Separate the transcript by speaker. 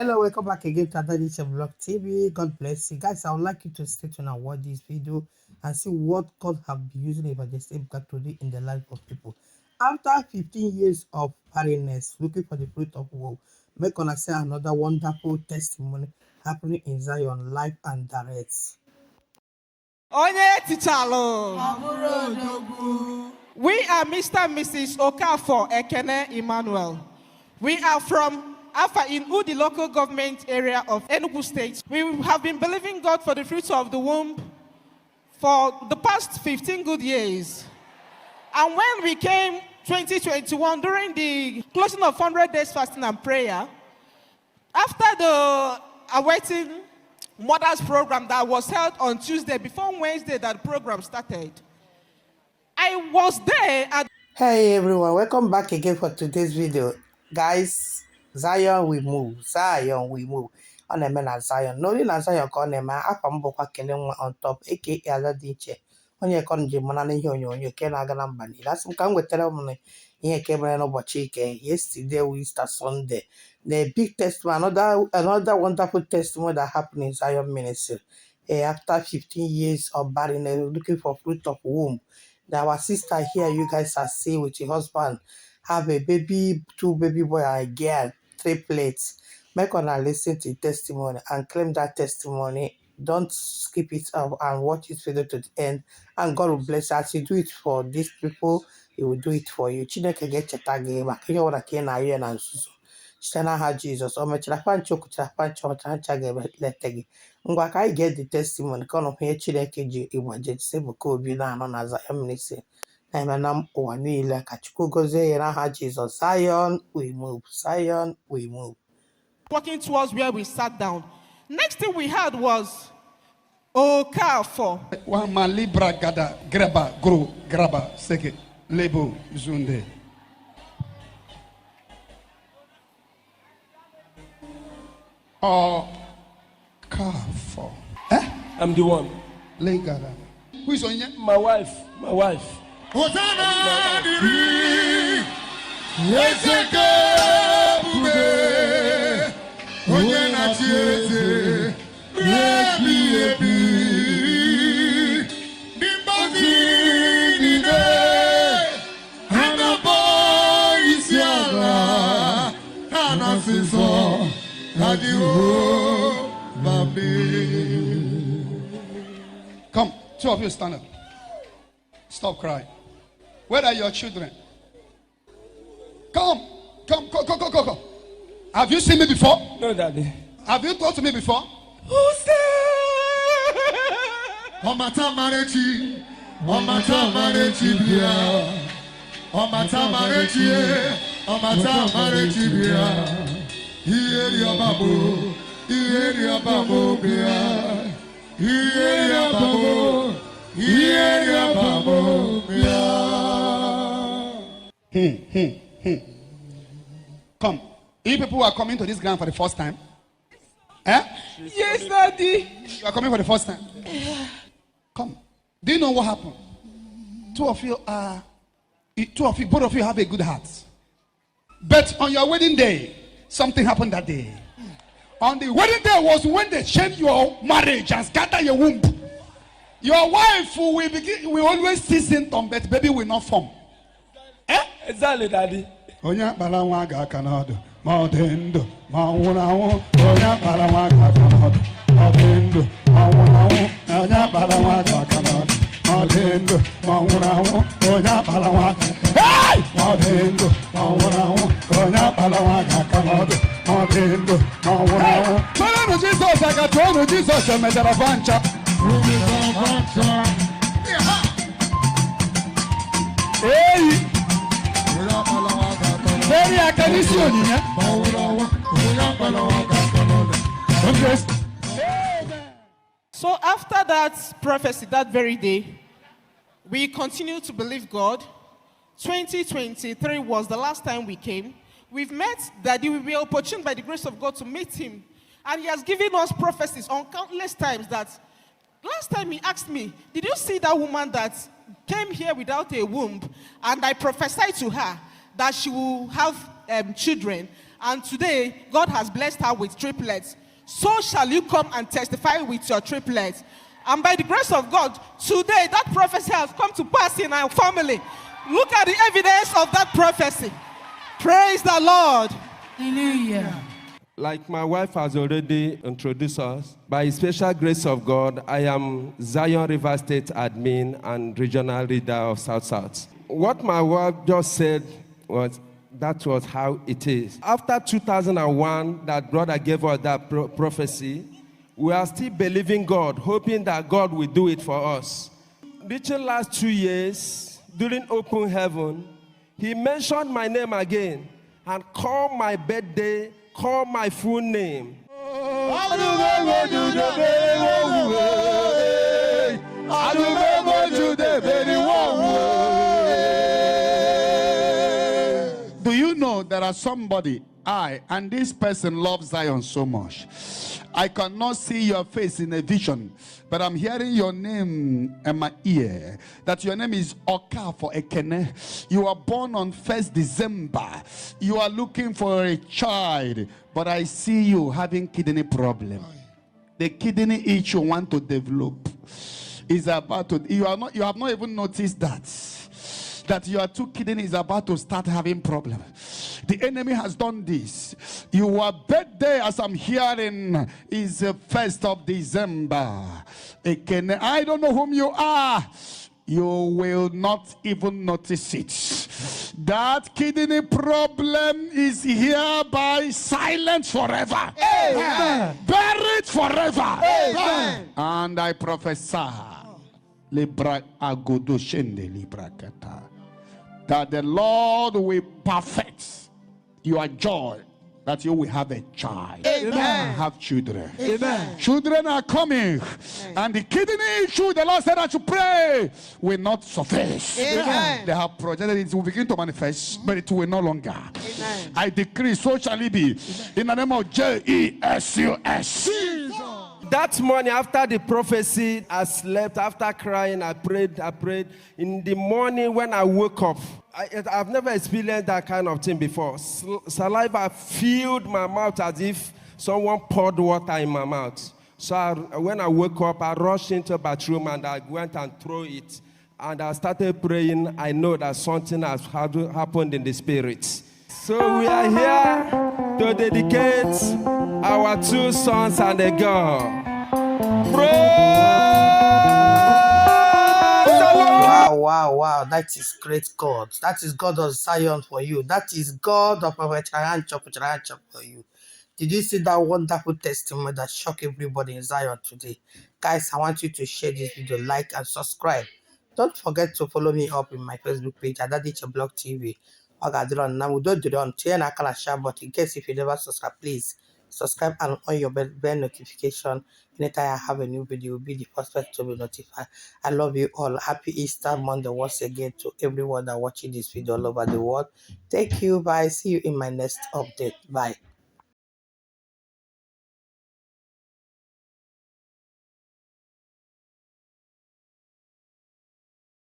Speaker 1: Hello, welcome back again to adadichevlogstv. God bless you guys. I would like you to stay tuned and watch this video and see what God have been using Evangelist Ebuka to do in the life of people. After 15 years of barrenness, looking for the fruit of womb, make gonna say another wonderful testimony happening in Zion live and direct.
Speaker 2: Onye Tichalo. We are Mr. and Mrs. Okafor Ekene Emmanuel. We are from Alpha in Udi local government area of Enugu State. We have been believing God for the fruits of the womb for the past 15 good years. And when we came 2021 during the closing of 100 days fasting and prayer, after the awaiting mothers program that was held on Tuesday before Wednesday that program started, I was there at...
Speaker 1: Hey everyone, welcome back again for today's video. Guys, Zion we move. Zion we move. On a man Zion. No, in Zion con a man up on Boka killing on top, aka Adadiche. When you con Jimana, you can agambani. That's some come with ceremony. Here came no bochike. Yesterday we start Sunday. The big testimony, another wonderful testimony that happened in Zion ministry. After 15 years of barrenness, looking for fruit of womb. That our sister here, you guys are seeing with your husband, have a baby, 2 baby boy and a girl, triplets. Make on and listen to the testimony and claim that testimony. Don't skip it up and watch this video to the end. And God will bless you. As you do it for these people, He will do it for you. Chineke get your tag game. I can't want to na you and Susu. Shana ha Jesus. O mechara pancho kuchara pancho chancha game let tegi. Ngwa ka I get the testimony. Come of here Chineke ji Iwaje Ebuka obi na anọ na Zion ministry. Na eme na ụwa niile ka Chukwu gozie ya n'aha Jesus. Zion we move. Zion we move.
Speaker 2: Walking towards where we sat down. Next thing we had was Okafor.
Speaker 3: Wa malibra gada graba gro graba seke lebo zunde. Okafor.
Speaker 4: I'm the one.
Speaker 3: Legada. Who is on here?
Speaker 4: My wife. My wife.
Speaker 3: Hosanna diri. Yeseke bube. Onye na chiete. Ebi ebi. Dimbazi nide. Hanabo isiala. Hanasiso. Adio babi. Come, 2 of you stand up. Stop crying. Where are your children? Come. Come. Have you seen me before?
Speaker 4: No, Daddy.
Speaker 3: Have you talked to me before? Omata marechi bia. Omata marechi bia. Ieri ababo bia. Come. You people are coming to this ground for the first time? Eh?
Speaker 2: Yes, Daddy.
Speaker 3: You are coming for the first time? Come. Do you know what happened? Both of you have a good heart. But on your wedding day, something happened that day. On the wedding day was when they changed your marriage and scatter your womb. Your wife will always see symptoms, but baby will not form. Eh?
Speaker 4: Exactly, Daddy.
Speaker 3: Onya balawaga kanado, maudendo, maunawo, onya balawaga kanado, maudendo, maunawo, onya balawaga kanado, maudendo, maunawo, onya balawaga. Hey! Maudendo, maunawo, onya balawaga kanado, maudendo, maunawo. Para no Jesus, I got no Jesus, I made a vancha. Hey!
Speaker 2: So after that prophecy, that very day, we continued to believe God. 2023 was the last time we came. We've met Daddy. We were opportune by the grace of God to meet him. And he has given us prophecies on countless times that last time he asked me, did you see that woman that came here without a womb? And I prophesied to her that she will have children. And today, God has blessed her with triplets. So shall you come and testify with your triplets. And by the grace of God, today that prophecy has come to pass in our family. Look at the evidence of that prophecy. Praise the Lord.
Speaker 1: Hallelujah.
Speaker 4: Like my wife has already introduced us, by special grace of God, I am Zion River State admin and regional leader of South. What my wife just said was, that was how it is. After 2001, that brother gave us that prophecy, we are still believing God, hoping that God will do it for us. Reaching last 2 years, during open heaven, he mentioned my name again and called my birthday, called my full name.
Speaker 3: Do you know there are somebody, and this person loves Zion so much. I cannot see your face in a vision, but I'm hearing your name in my ear. That your name is Oka for Ekene. You are born on 1st December. You are looking for a child, but I see you having kidney problem. The kidney issue you want to develop is about to. You have not even noticed that your two kidney is about to start having problem. The enemy has done this. Your birthday, as I'm hearing, is 1st of December. I don't know whom you are. You will not even notice it. That kidney problem is hereby silent forever.
Speaker 1: Amen.
Speaker 3: Buried forever.
Speaker 1: Amen.
Speaker 3: And I prophesy that the Lord will perfect your joy, that you will have a child.
Speaker 1: Amen.
Speaker 3: Have children.
Speaker 1: Amen.
Speaker 3: Children are coming. And the kidney issue, the Lord said that you pray, will not surface.
Speaker 1: Amen.
Speaker 3: They have projected it will begin to manifest, but it will no longer.
Speaker 1: Amen.
Speaker 3: I decree, so shall it be. In the name of Jesus.
Speaker 4: That morning, after the prophecy, I slept. After crying, I prayed. In the morning, when I woke up, I've never experienced that kind of thing before. Saliva filled my mouth as if someone poured water in my mouth. So when I woke up, I rushed into the bathroom and I went and threw it. And I started praying. I know that something has happened in the spirit. So we are here to dedicate our 2 sons and a girl.
Speaker 1: Wow. That is great God. That is God of Zion for you. That is God of our Chop for you. Did you see that wonderful testimony that shocked everybody in Zion today? Guys, I want you to share this video, like and subscribe. Don't forget to follow me up in my Facebook page, adadichevlogstv. In case if you never subscribe, please subscribe and on your bell notification. Anytime I have a new video, will be the first person to be notified. I love you all. Happy Easter Monday once again to everyone that watching this video all over the world. Thank you. Bye. See you in my next update. Bye.